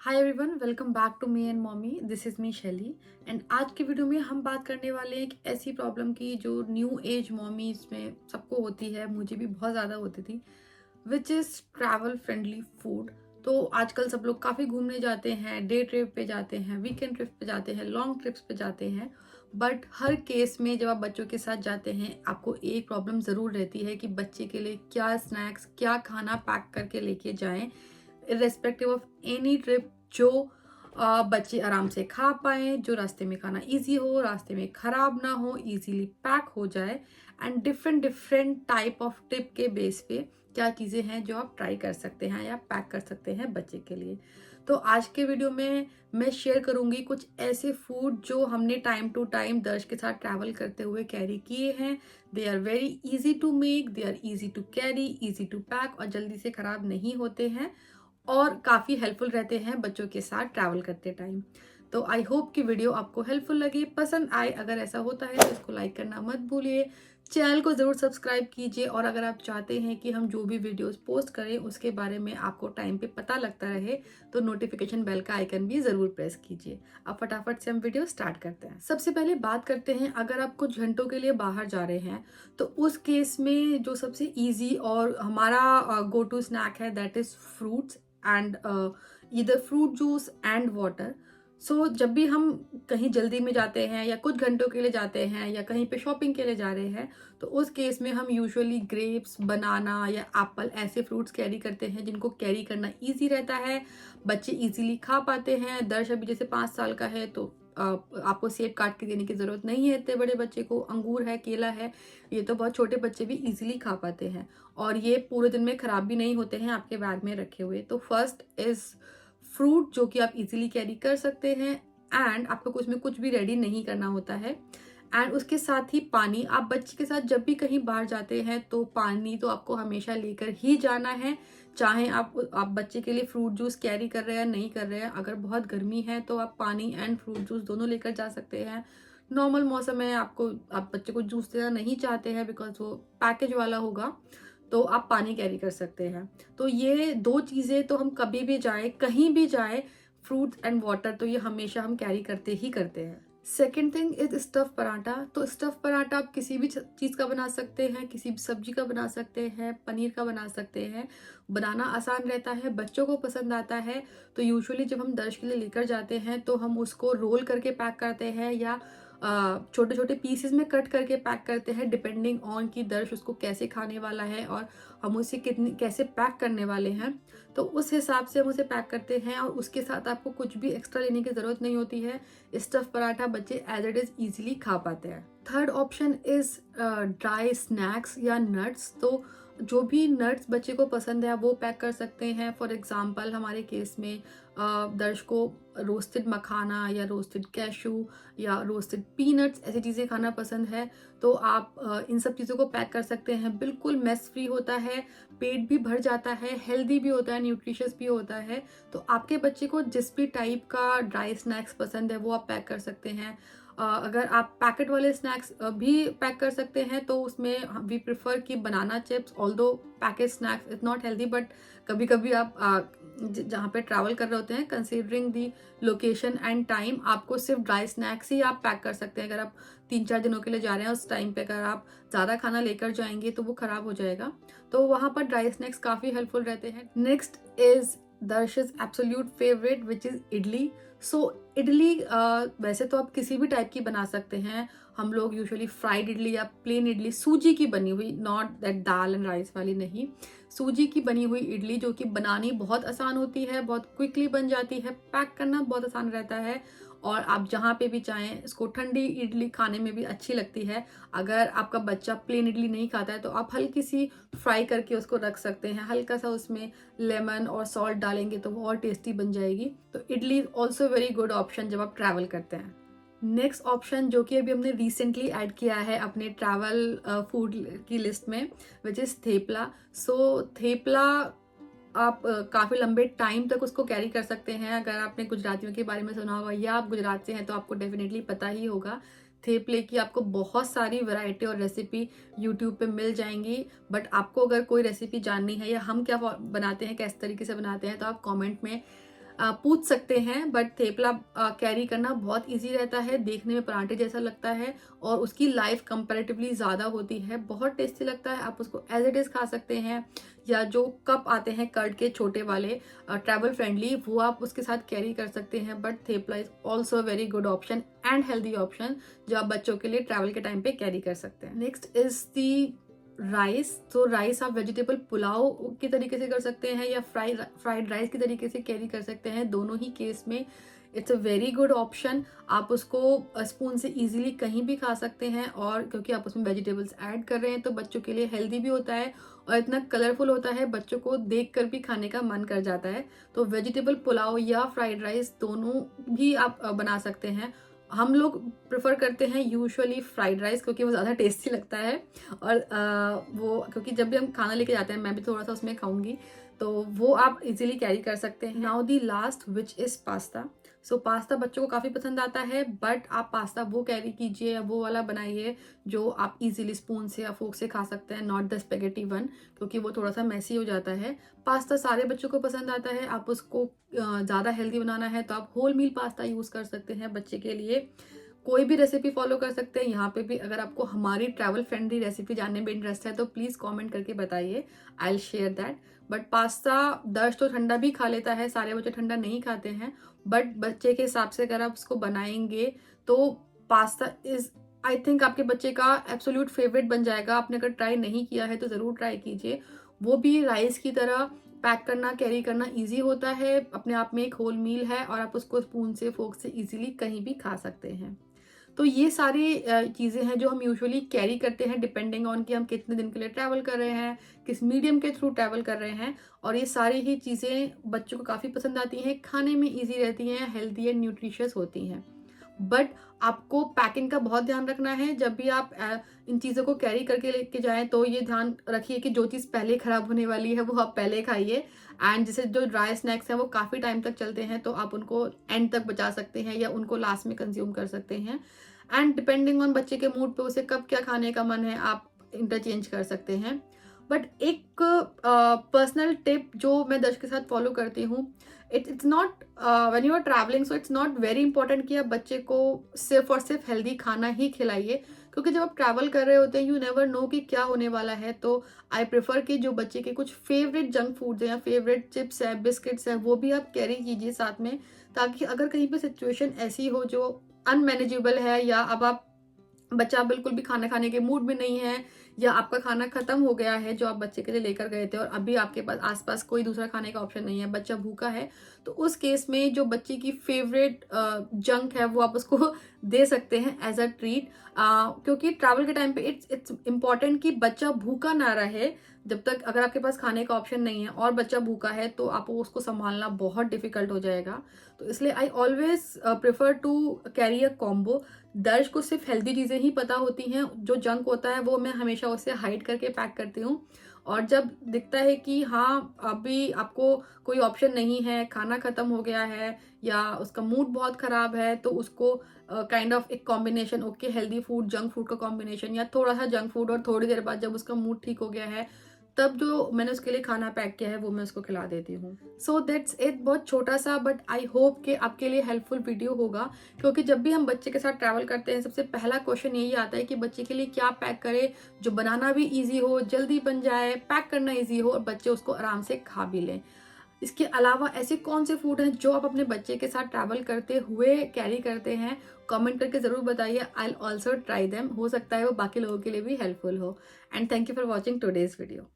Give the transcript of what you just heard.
Hi everyone, welcome back to me and mommy. This is me Shelly and आज की video में हम बात करने वाले हैं एक ऐसी प्रॉब्लम की जो न्यू एज मॉमीज में सबको होती है। मुझे भी बहुत ज़्यादा होती थी, which is travel friendly food. तो आजकल सब लोग काफ़ी घूमने जाते हैं, डे ट्रिप पे जाते हैं, वीकेंड ट्रिप पे जाते हैं, लॉन्ग ट्रिप्स पे जाते हैं। बट हर केस में जब आप बच्चों के साथ जाते हैं आपको एक प्रॉब्लम ज़रूर रहती है कि बच्चे के लिए क्या स्नैक्स, क्या खाना पैक करके लेके जाएं इर्रेस्पेक्टिव ऑफ एनी ट्रिप, जो बच्चे आराम से खा पाएँ, जो रास्ते में खाना ईज़ी हो, रास्ते में ख़राब ना हो, ईज़िली पैक हो जाए। And different different type of tip के बेस पे क्या चीज़ें हैं जो आप ट्राई कर सकते हैं या पैक कर सकते हैं बच्चे के लिए। तो आज के वीडियो में मैं शेयर करूँगी कुछ ऐसे फूड जो हमने टाइम टू टाइम दर्श के साथ ट्रैवल करते हुए कैरी किए हैं। They are very easy to make, they are easy to carry, easy to pack और जल्दी से ख़राब नहीं होते हैं और काफ़ी हेल्पफुल रहते हैं बच्चों के साथ ट्रैवल करते टाइम। तो आई होप कि वीडियो आपको हेल्पफुल लगे, पसंद आए। अगर ऐसा होता है तो इसको लाइक करना मत भूलिए, चैनल को ज़रूर सब्सक्राइब कीजिए और अगर आप चाहते हैं कि हम जो भी वीडियोस पोस्ट करें उसके बारे में आपको टाइम पे पता लगता रहे तो नोटिफिकेशन बेल का आइकन भी ज़रूर प्रेस कीजिए। अब फटाफट से हम वीडियो स्टार्ट करते हैं। सबसे पहले बात करते हैं, अगर आप कुछ घंटों के लिए बाहर जा रहे हैं तो उस केस में जो सबसे ईजी और हमारा गो टू स्नैक है that is fruits and either fruit juice and water. So जब भी हम कहीं जल्दी में जाते हैं या कुछ घंटों के लिए जाते हैं या कहीं पे शॉपिंग के लिए जा रहे हैं तो उस केस में हम यूजुअली ग्रेप्स, बनाना या एप्पल ऐसे फ्रूट्स कैरी करते हैं जिनको कैरी करना इजी रहता है, बच्चे इजीली खा पाते हैं। दर्श अभी जैसे 5 साल का है तो आपको सेब काट के देने की ज़रूरत नहीं है इतने बड़े बच्चे को। अंगूर है, केला है, ये तो बहुत छोटे बच्चे भी इजीली खा पाते हैं और ये पूरे दिन में ख़राब भी नहीं होते हैं आपके बैग में रखे हुए। तो फर्स्ट इज़ फ्रूट जो कि आप इजीली कैरी कर सकते हैं एंड आपको उसमें कुछ भी रेडी नहीं करना होता है। एंड उसके साथ ही पानी, आप बच्चे के साथ जब भी कहीं बाहर जाते हैं तो पानी तो आपको हमेशा लेकर ही जाना है, चाहे आप बच्चे के लिए फ्रूट जूस कैरी कर रहे हैं या नहीं कर रहे हैं। अगर बहुत गर्मी है तो आप पानी एंड फ्रूट जूस दोनों लेकर जा सकते हैं। नॉर्मल मौसम है, आप बच्चे को जूस देना नहीं चाहते हैं बिकॉज वो पैकेज वाला होगा, तो आप पानी कैरी कर सकते हैं। तो ये दो चीज़ें तो हम कभी भी जाए, कहीं भी जाए, फ्रूट्स एंड वाटर तो ये हमेशा हम कैरी करते ही करते हैं। Second thing is stuff paratha. तो स्टफ पराठा आप किसी भी चीज़ का बना सकते हैं, किसी भी सब्जी का बना सकते हैं, पनीर का बना सकते हैं। बनाना आसान रहता है, बच्चों को पसंद आता है। तो यूजुअली जब हम दर्श के लिए लेकर जाते हैं तो हम उसको रोल करके पैक करते हैं या छोटे छोटे पीसेस में कट करके पैक करते हैं, डिपेंडिंग ऑन कि दर्श उसको कैसे खाने वाला है और हम उसे कितनी कैसे पैक करने वाले हैं। तो उस हिसाब से हम उसे पैक करते हैं और उसके साथ आपको कुछ भी एक्स्ट्रा लेने की ज़रूरत नहीं होती है। स्टफ पराठा बच्चे एज इट इज़ ईजिली खा पाते हैं। Third option is dry snacks या नट्स। तो जो भी नट्स बच्चे को पसंद है वो पैक कर सकते हैं। फॉर एग्जांपल हमारे केस में दर्श को रोस्टेड मखाना या रोस्टेड कैशू या रोस्टेड पीनट्स ऐसी चीज़ें खाना पसंद है, तो आप इन सब चीज़ों को पैक कर सकते हैं। बिल्कुल मेस फ्री होता है, पेट भी भर जाता है, हेल्दी भी होता है, न्यूट्रिशियस भी होता है। तो आपके बच्चे को जिस भी टाइप का ड्राई स्नैक्स पसंद है वो आप पैक कर सकते हैं। अगर आप पैकेट वाले स्नैक्स भी पैक कर सकते हैं तो उसमें वी प्रेफर कि banana chips, although packet snacks is not healthy, but कभी कभी आप जहाँ पे ट्रैवल कर रहे होते हैं, considering the location and time, आपको सिर्फ ड्राई स्नैक्स ही आप पैक कर सकते हैं। अगर आप 3-4 दिनों के लिए जा रहे हैं उस टाइम पे अगर आप ज़्यादा खाना लेकर जाएंगे तो वो ख़राब हो जाएगा। तो वहाँ पर ड्राई स्नैक्स काफ़ी हेल्पफुल रहते हैं। Next is Darsh's absolute favourite which is idli. So idli वैसे तो आप किसी भी टाइप की बना सकते हैं। हम लोग यूजुअली फ्राइड इडली या प्लेन इडली, सूजी की बनी हुई, not that dal and rice वाली नहीं, सूजी की बनी हुई इडली जो कि बनानी बहुत आसान होती है, बहुत क्विकली बन जाती है, पैक करना बहुत आसान रहता है और आप जहाँ पे भी चाहें इसको ठंडी इडली खाने में भी अच्छी लगती है। अगर आपका बच्चा प्लेन इडली नहीं खाता है तो आप हल्की सी फ्राई करके उसको रख सकते हैं, हल्का सा उसमें लेमन और सॉल्ट डालेंगे तो वो और टेस्टी बन जाएगी। तो idli is also very good option जब आप ट्रैवल करते हैं। नेक्स्ट ऑप्शन जो कि अभी हमने रिसेंटली ऐड किया है अपने ट्रैवल फूड की लिस्ट में, विच इज़ थेपला। सो थेपला आप काफ़ी लंबे टाइम तक उसको कैरी कर सकते हैं। अगर आपने गुजरातियों के बारे में सुना होगा या आप गुजरात से हैं तो आपको डेफिनेटली पता ही होगा। थेपले की आपको बहुत सारी वैरायटी और रेसिपी यूट्यूब पे मिल जाएंगी, बट आपको अगर कोई रेसिपी जाननी है या हम क्या बनाते हैं, किस तरीके से बनाते हैं, तो आप कमेंट में पूछ सकते हैं, बट थेपला कैरी करना बहुत ईजी रहता है, देखने में पराठे जैसा लगता है और उसकी लाइफ कंपैरेटिवली ज़्यादा होती है, बहुत टेस्टी लगता है। आप उसको एज इट इज़ खा सकते हैं, या जो कप आते हैं कर्ड के छोटे वाले ट्रैवल फ्रेंडली, वो आप उसके साथ कैरी कर सकते हैं। But thepla is also a very good option and healthy option जो आप बच्चों के लिए ट्रैवल के टाइम पे कैरी कर सकते हैं। Next is the rice. तो राइस आप वेजिटेबल पुलाव के तरीके से कर सकते हैं या फ्राइड राइस के तरीके से कैरी कर सकते हैं। दोनों ही केस में it's a very good option. आप उसको स्पून से इजीली कहीं भी खा सकते हैं, और क्योंकि आप उसमें वेजिटेबल्स ऐड कर रहे हैं तो बच्चों के लिए हेल्दी भी होता है और इतना कलरफुल होता है, बच्चों को देख कर भी खाने का मन कर जाता है। तो वेजिटेबल पुलाव या फ्राइड राइस दोनों भी आप बना सकते हैं। हम लोग प्रेफर करते हैं यूजुअली फ्राइड राइस, क्योंकि वो ज़्यादा टेस्टी लगता है, और वो क्योंकि जब भी हम खाना लेके जाते हैं, मैं भी थोड़ा सा उसमें खाऊंगी, तो वो आप इजीली कैरी कर सकते हैं। Now the last which is pasta. So pasta बच्चों को काफ़ी पसंद आता है, बट आप पास्ता वो कैरी कीजिए या वो वाला बनाइए जो आप इजीली स्पून से या फोक से खा सकते हैं, नॉट द स्पेगेटी वन, क्योंकि वो थोड़ा सा मैसी हो जाता है। पास्ता सारे बच्चों को पसंद आता है। आप उसको ज़्यादा हेल्दी बनाना है तो आप होल मील पास्ता यूज़ कर सकते हैं बच्चे के लिए। कोई भी रेसिपी फॉलो कर सकते हैं। यहाँ पे भी अगर आपको हमारी ट्रैवल फ्रेंडली रेसिपी जानने में इंटरेस्ट है तो प्लीज़ कमेंट करके बताइए, I will share that. But pasta दर्श तो ठंडा भी खा लेता है, सारे बच्चे ठंडा नहीं खाते हैं, बट बच्चे के हिसाब से अगर आप उसको बनाएंगे तो पास्ता इज़, आई थिंक आपके बच्चे का एब्सोल्यूट फेवरेट बन जाएगा। आपने अगर ट्राई नहीं किया है तो ज़रूर ट्राई कीजिए। वो भी राइस की तरह पैक करना कैरी करना इजी होता है, अपने आप में एक होल मील है, और आप उसको स्पून से फोक से इजीली कहीं भी खा सकते हैं। तो ये सारी चीज़ें हैं जो हम यूजुअली कैरी करते हैं डिपेंडिंग ऑन कि हम कितने दिन के लिए ट्रैवल कर रहे हैं, किस मीडियम के थ्रू ट्रैवल कर रहे हैं, और ये सारी ही चीज़ें बच्चों को काफ़ी पसंद आती हैं, खाने में इजी रहती हैं, हेल्दी एंड न्यूट्रिशियस होती हैं। बट आपको पैकिंग का बहुत ध्यान रखना है। जब भी आप इन चीज़ों को कैरी करके लेके जाएं तो ये ध्यान रखिए कि जो चीज़ पहले ख़राब होने वाली है वो आप पहले खाइए, एंड जैसे जो ड्राई स्नैक्स हैं वो काफ़ी टाइम तक चलते हैं तो आप उनको एंड तक बचा सकते हैं या उनको लास्ट में कंज्यूम कर सकते हैं। एंड डिपेंडिंग ऑन बच्चे के मूड पे उसे कब क्या खाने का मन है आप इंटरचेंज कर सकते हैं। बट एक पर्सनल टिप जो मैं दर्श के साथ फॉलो करती हूँ, it's not when you are travelling, so it's not very important कि आप बच्चे को सिर्फ और सिर्फ हेल्दी खाना ही खिलाइए, क्योंकि जब आप ट्रैवल कर रहे होते हैं यू नेवर नो कि क्या होने वाला है। तो आई प्रेफर कि जो बच्चे के कुछ फेवरेट जंक फूड्स हैं या फेवरेट चिप्स है, बिस्किट्स हैं, वो भी आप कैरी कीजिए साथ में, ताकि अगर कहीं पे सिचुएशन ऐसी हो जो अनमैनेजेबल है, या अब आप बच्चा बिल्कुल भी खाना खाने के मूड में नहीं है, या आपका खाना खत्म हो गया है जो आप बच्चे के लिए लेकर गए थे और अभी आपके पास आसपास कोई दूसरा खाने का ऑप्शन नहीं है, बच्चा भूखा है, तो उस केस में जो बच्चे की फेवरेट जंक है वो आप उसको दे सकते हैं एज अ ट्रीट, क्योंकि ट्रैवल के टाइम पे इट्स इम्पॉर्टेंट कि बच्चा भूखा ना रहे। जब तक अगर आपके पास खाने का ऑप्शन नहीं है और बच्चा भूखा है तो आपको उसको संभालना बहुत डिफिकल्ट हो जाएगा। तो इसलिए I always prefer to carry a combo. Darsh को सिर्फ हेल्दी चीज़ें ही पता होती हैं, जो जंक होता है वो मैं हमेशा उससे हाइड करके पैक करती हूँ, और जब दिखता है कि हाँ अभी आपको कोई ऑप्शन नहीं है, खाना खत्म हो गया है या उसका मूड बहुत ख़राब है, तो उसको काइंड ऑफ एक combination, okay healthy food junk food का कॉम्बिनेशन, या थोड़ा सा जंक फूड और थोड़ी देर बाद जब उसका मूड ठीक हो गया है तब जो मैंने उसके लिए खाना पैक किया है वो मैं उसको खिला देती हूँ। सो दैट्स इट, बहुत छोटा सा बट आई होप कि आपके लिए हेल्पफुल वीडियो होगा, क्योंकि जब भी हम बच्चे के साथ ट्रैवल करते हैं सबसे पहला क्वेश्चन यही आता है कि बच्चे के लिए क्या पैक करें जो बनाना भी ईजी हो, जल्दी बन जाए, पैक करना ईजी हो और बच्चे उसको आराम से खा भी लें। इसके अलावा ऐसे कौन से फूड हैं जो आप अपने बच्चे के साथ ट्रैवल करते हुए कैरी करते हैं, कमेंट करके ज़रूर बताइए। I will also try them, हो सकता है वो बाकी लोगों के लिए भी हेल्पफुल हो। And thank you for watching today's video.